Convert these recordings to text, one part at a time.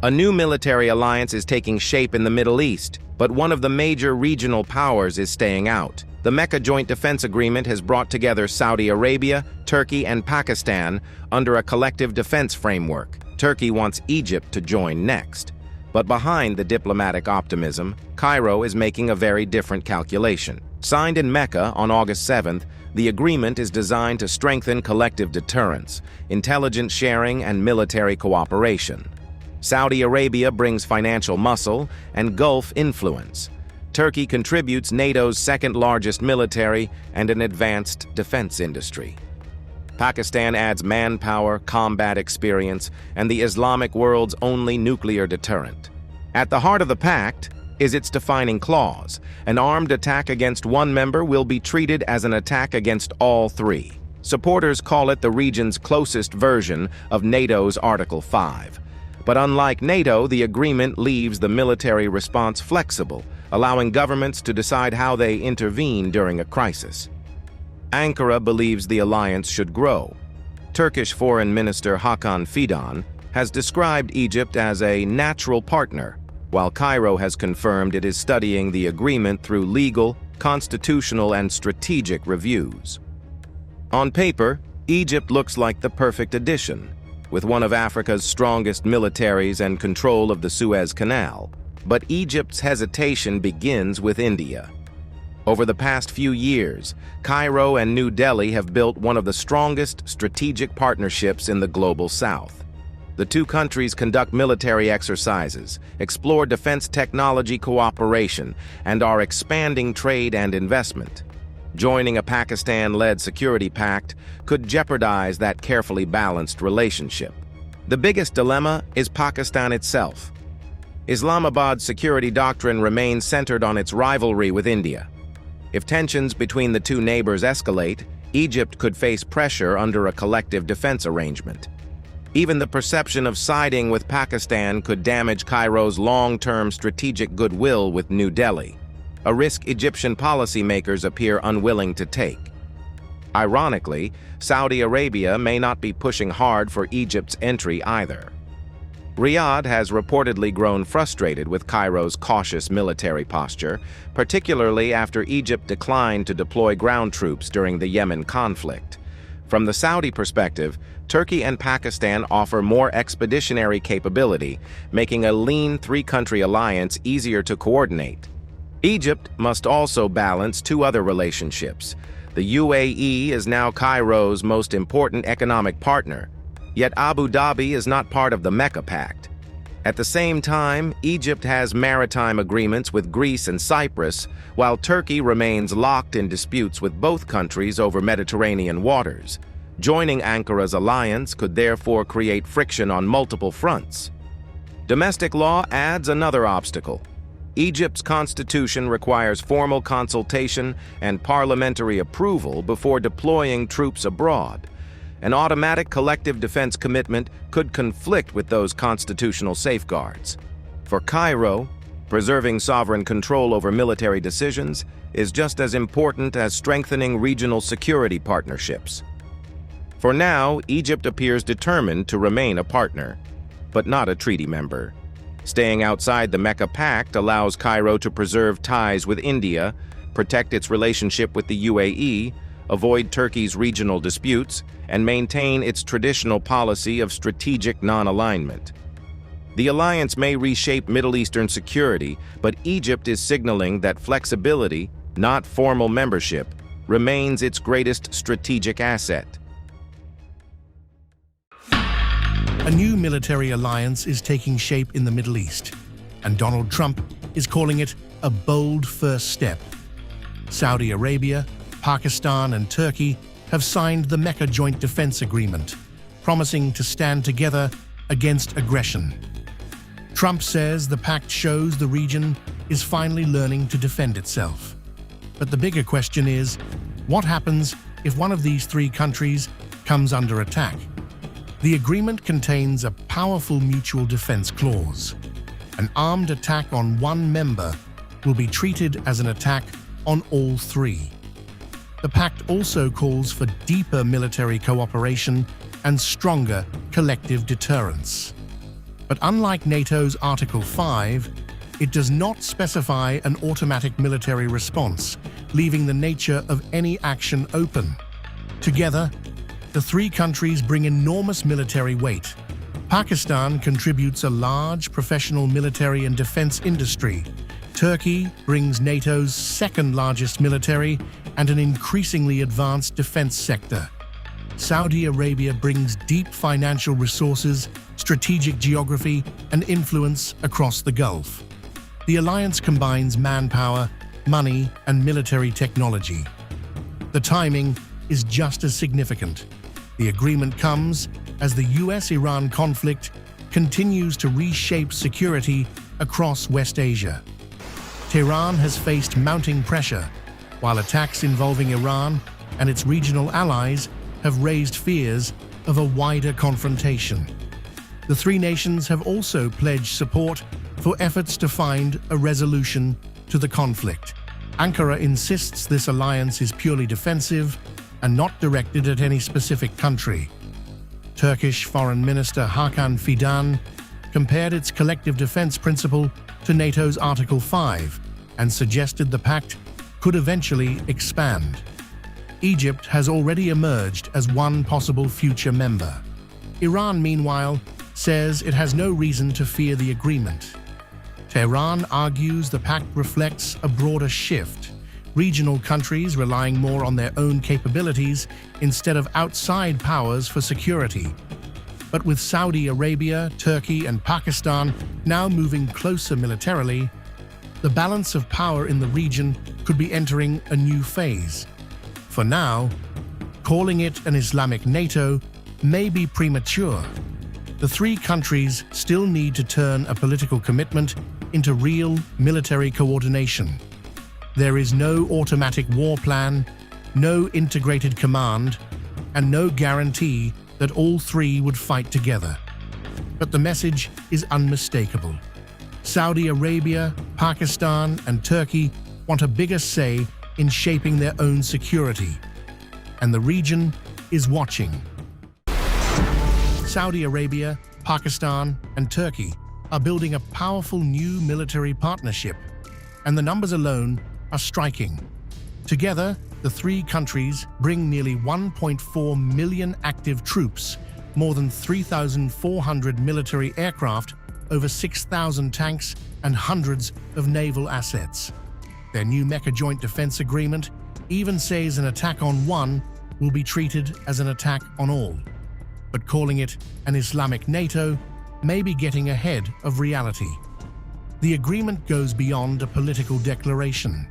A new military alliance is taking shape in the Middle East, but one of the major regional powers is staying out. The Mecca Joint Defense Agreement has brought together Saudi Arabia, Turkey, and Pakistan under a collective defense framework. Turkey wants Egypt to join next. But behind the diplomatic optimism, Cairo is making a very different calculation. Signed in Mecca on August 7th, the agreement is designed to strengthen collective deterrence, intelligence sharing, and military cooperation. Saudi Arabia brings financial muscle and Gulf influence. Turkey contributes NATO's second-largest military and an advanced defense industry. Pakistan adds manpower, combat experience, and the Islamic world's only nuclear deterrent. At the heart of the pact is its defining clause. An armed attack against one member will be treated as an attack against all three. Supporters call it the region's closest version of NATO's Article 5. But unlike NATO, the agreement leaves the military response flexible, allowing governments to decide how they intervene during a crisis. Ankara believes the alliance should grow. Turkish Foreign Minister Hakan Fidan has described Egypt as a natural partner, while Cairo has confirmed it is studying the agreement through legal, constitutional, and strategic reviews. On paper, Egypt looks like the perfect addition, with one of Africa's strongest militaries and control of the Suez Canal. But Egypt's hesitation begins with India. Over the past few years, Cairo and New Delhi have built one of the strongest strategic partnerships in the global south. The two countries conduct military exercises, explore defense technology cooperation, and are expanding trade and investment. Joining a Pakistan-led security pact could jeopardize that carefully balanced relationship. The biggest dilemma is Pakistan itself. Islamabad's security doctrine remains centered on its rivalry with India. If tensions between the two neighbors escalate, Egypt could face pressure under a collective defense arrangement. Even the perception of siding with Pakistan could damage Cairo's long-term strategic goodwill with New Delhi, a risk Egyptian policymakers appear unwilling to take. Ironically, Saudi Arabia may not be pushing hard for Egypt's entry either. Riyadh has reportedly grown frustrated with Cairo's cautious military posture, particularly after Egypt declined to deploy ground troops during the Yemen conflict. From the Saudi perspective, Turkey and Pakistan offer more expeditionary capability, making a lean three-country alliance easier to coordinate. Egypt must also balance two other relationships. The UAE is now Cairo's most important economic partner, yet Abu Dhabi is not part of the Mecca Pact. At the same time, Egypt has maritime agreements with Greece and Cyprus, while Turkey remains locked in disputes with both countries over Mediterranean waters. Joining Ankara's alliance could therefore create friction on multiple fronts. Domestic law adds another obstacle. Egypt's constitution requires formal consultation and parliamentary approval before deploying troops abroad. An automatic collective defense commitment could conflict with those constitutional safeguards. For Cairo, preserving sovereign control over military decisions is just as important as strengthening regional security partnerships. For now, Egypt appears determined to remain a partner, but not a treaty member. Staying outside the Mecca Pact allows Cairo to preserve ties with India, protect its relationship with the UAE, avoid Turkey's regional disputes, and maintain its traditional policy of strategic non-alignment. The alliance may reshape Middle Eastern security, but Egypt is signaling that flexibility, not formal membership, remains its greatest strategic asset. A new military alliance is taking shape in the Middle East, and Donald Trump is calling it a bold first step. Saudi Arabia, Pakistan, and Turkey have signed the Mecca Joint Defense Agreement, promising to stand together against aggression. Trump says the pact shows the region is finally learning to defend itself. But the bigger question is, what happens if one of these three countries comes under attack? The agreement contains a powerful mutual defense clause. An armed attack on one member will be treated as an attack on all three. The pact also calls for deeper military cooperation and stronger collective deterrence. But unlike NATO's Article 5, it does not specify an automatic military response, leaving the nature of any action open. Together, the three countries bring enormous military weight. Pakistan contributes a large professional military and defense industry. Turkey brings NATO's second-largest military and an increasingly advanced defense sector. Saudi Arabia brings deep financial resources, strategic geography, and influence across the Gulf. The alliance combines manpower, money, and military technology. The timing is just as significant. The agreement comes as the US-Iran conflict continues to reshape security across West Asia. Tehran has faced mounting pressure, while attacks involving Iran and its regional allies have raised fears of a wider confrontation. The three nations have also pledged support for efforts to find a resolution to the conflict. Ankara insists this alliance is purely defensive and not directed at any specific country. Turkish Foreign Minister Hakan Fidan compared its collective defense principle to NATO's Article 5 and suggested the pact could eventually expand. Egypt has already emerged as one possible future member. Iran, meanwhile, says it has no reason to fear the agreement. Tehran argues the pact reflects a broader shift, regional countries relying more on their own capabilities instead of outside powers for security. But with Saudi Arabia, Turkey, and Pakistan now moving closer militarily, the balance of power in the region could be entering a new phase. For now, calling it an Islamic NATO may be premature. The three countries still need to turn a political commitment into real military coordination. There is no automatic war plan, no integrated command, and no guarantee that all three would fight together. But the message is unmistakable. Saudi Arabia, Pakistan, and Turkey want a bigger say in shaping their own security, and the region is watching. Saudi Arabia, Pakistan, and Turkey are building a powerful new military partnership, and the numbers alone are striking. Together, the three countries bring nearly 1.4 million active troops, more than 3,400 military aircraft, over 6,000 tanks, and hundreds of naval assets. Their new Mecca Joint Defense Agreement even says an attack on one will be treated as an attack on all. But calling it an Islamic NATO may be getting ahead of reality. The agreement goes beyond a political declaration.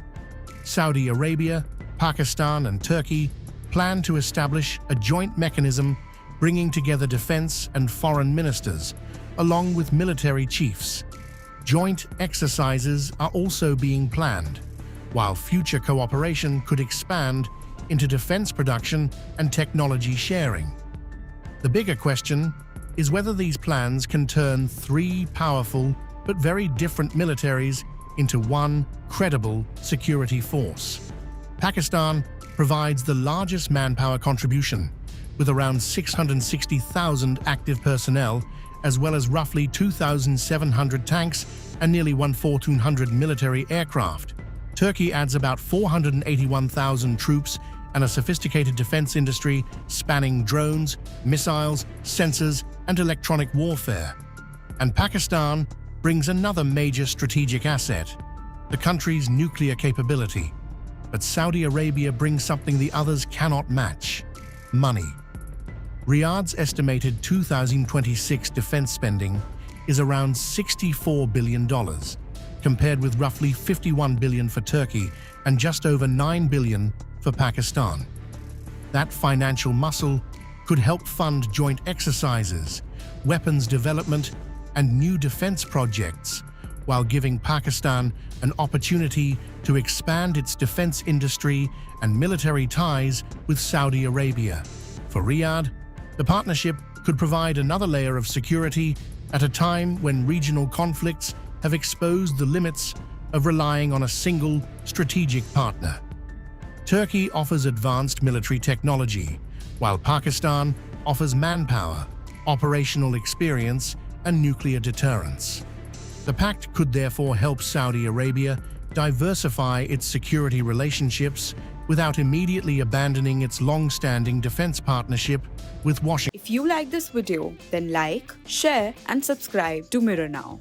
Saudi Arabia, Pakistan, and Turkey plan to establish a joint mechanism bringing together defense and foreign ministers, along with military chiefs. Joint exercises are also being planned, while future cooperation could expand into defense production and technology sharing. The bigger question is whether these plans can turn three powerful but very different militaries into one credible security force. Pakistan provides the largest manpower contribution, with around 660,000 active personnel, as well as roughly 2,700 tanks and nearly 1,400 military aircraft. Turkey adds about 481,000 troops and a sophisticated defense industry spanning drones, missiles, sensors, and electronic warfare. And Pakistan brings another major strategic asset, the country's nuclear capability. But Saudi Arabia brings something the others cannot match: money. Riyadh's estimated 2026 defense spending is around $64 billion, compared with roughly $51 billion for Turkey and just over $9 billion for Pakistan. That financial muscle could help fund joint exercises, weapons development, and new defense projects, while giving Pakistan an opportunity to expand its defense industry and military ties with Saudi Arabia. For Riyadh, the partnership could provide another layer of security at a time when regional conflicts have exposed the limits of relying on a single strategic partner. Turkey offers advanced military technology, while Pakistan offers manpower, operational experience, and nuclear deterrence. The pact could therefore help Saudi Arabia diversify its security relationships without immediately abandoning its long-standing defense partnership with Washington. If you like this video, then like, share and subscribe to Mirror Now.